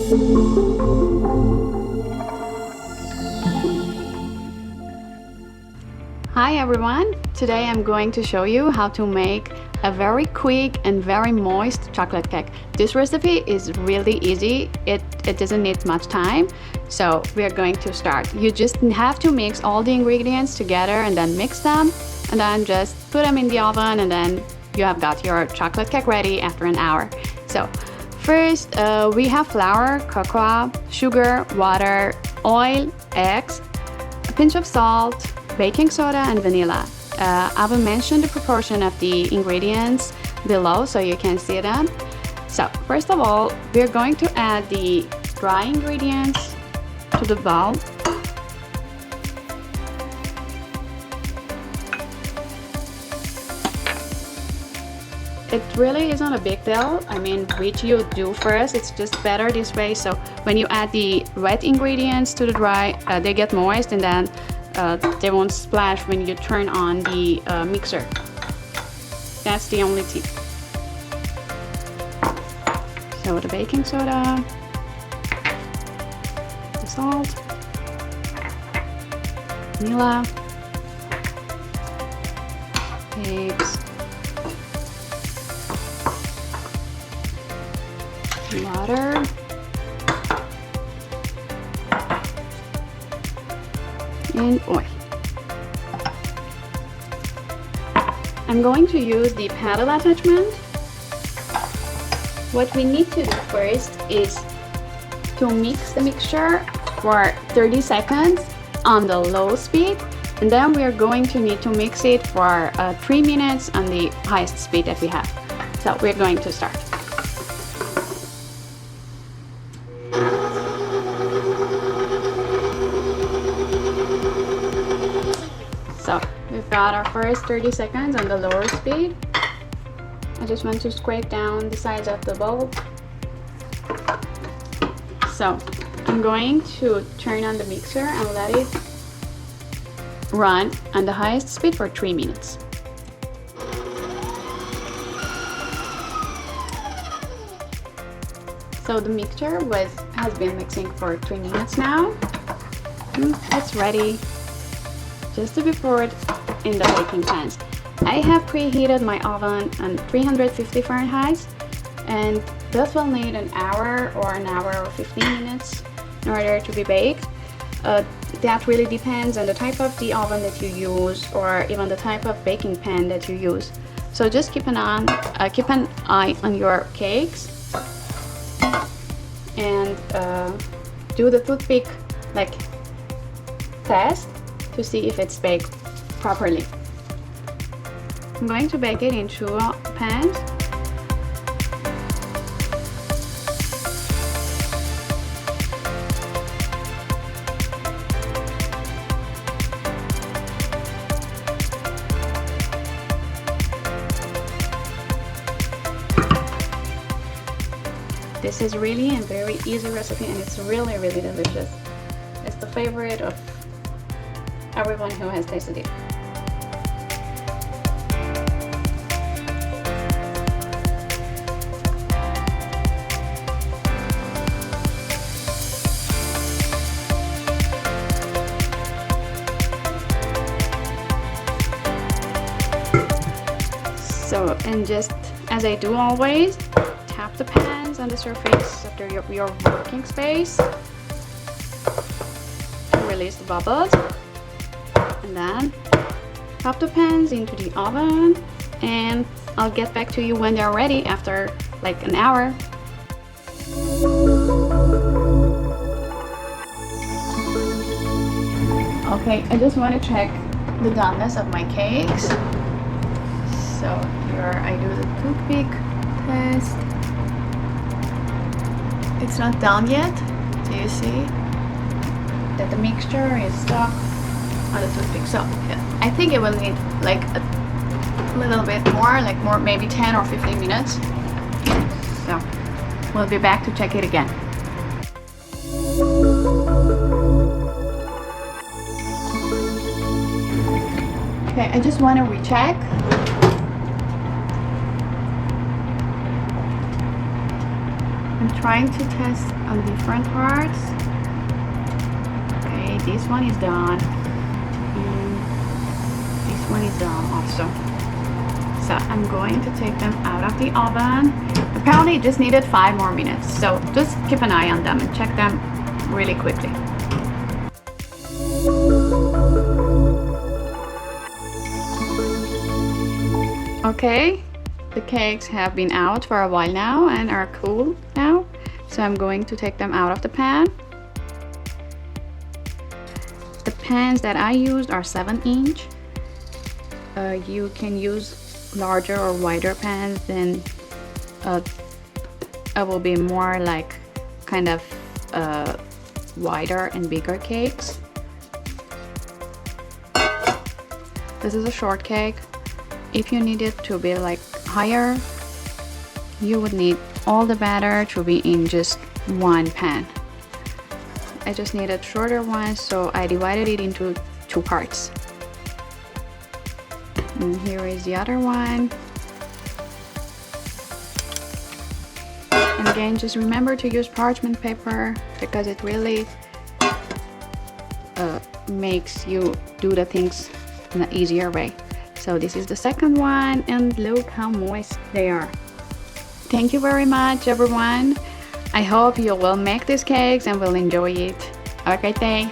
Hi everyone! Today I'm going to show you how to make a very quick and very moist chocolate cake. This recipe is really easy. It doesn't need much time. So we're going to start. You just have to mix all the ingredients together and then mix them and then just put them in the oven, and then you have got your chocolate cake ready after an hour. So first we have flour, cocoa, sugar, water, oil, eggs, a pinch of salt, baking soda and vanilla. I will mention the proportion of the ingredients below so you can see them. So first of all, we're going to add the dry ingredients to the bowl. It really isn't a big deal. I mean, which you do first, it's just better this way. So when you add the wet ingredients to the dry, they get moist, and then they won't splash when you turn on the mixer. That's the only tip. So the baking soda, the salt, vanilla, eggs, water, and oil. I'm going to use the paddle attachment. What we need to do first is to mix the mixture for 30 seconds on the low speed, and then we are going to need to mix it for 3 minutes on the highest speed that we have. So we're going to start. So we've got our first 30 seconds on the lower speed. I just want to scrape down the sides of the bowl. So I'm going to turn on the mixer and let it run on the highest speed for 3 minutes. So the mixture has been mixing for 3 minutes now. It's ready just to be poured in the baking pans. I have preheated my oven on 350 Fahrenheit, and this will need an hour or 15 minutes in order to be baked. That really depends on the type of the oven that you use, or even the type of baking pan that you use. So just keep an eye on your cakes, and do the toothpick test to see if it's baked properly. I'm going to bake it in 2 pans. This is really a very easy recipe, and it's really delicious. It's the favorite of everyone who has tasted it. So, and just as I do always, tap the pans on the surface of your working space to release the bubbles, and then pop the pans into the oven, and I'll get back to you when they're ready after like an hour. Okay, I just want to check the doneness of my cakes. So here I do the toothpick test. It's not done yet. Do you see that the mixture is stuck on the toothpick? So I think it will need like a little bit more, maybe 10 or 15 minutes. So we'll be back to check it again. Okay, I just want to recheck. I'm trying to test on different parts. Okay, this one is done. This one is done also. So I'm going to take them out of the oven. Apparently it just needed 5 more minutes. So just keep an eye on them and check them really quickly. Okay, the cakes have been out for a while now and are cool now. So I'm going to take them out of the pan. The pans that I used are 7-inch. You can use larger or wider pans, then it will be more like kind of wider and bigger cakes. This is a short cake. If you need it to be like higher, you would need all the batter to be in just one pan. I just needed shorter ones, so I divided it into 2 parts. And here is the other one. And again, just remember to use parchment paper because it really makes you do the things in an easier way. So this is the second one, and look how moist they are. Thank you very much, everyone. I hope you will make these cakes and will enjoy it. Have a great day.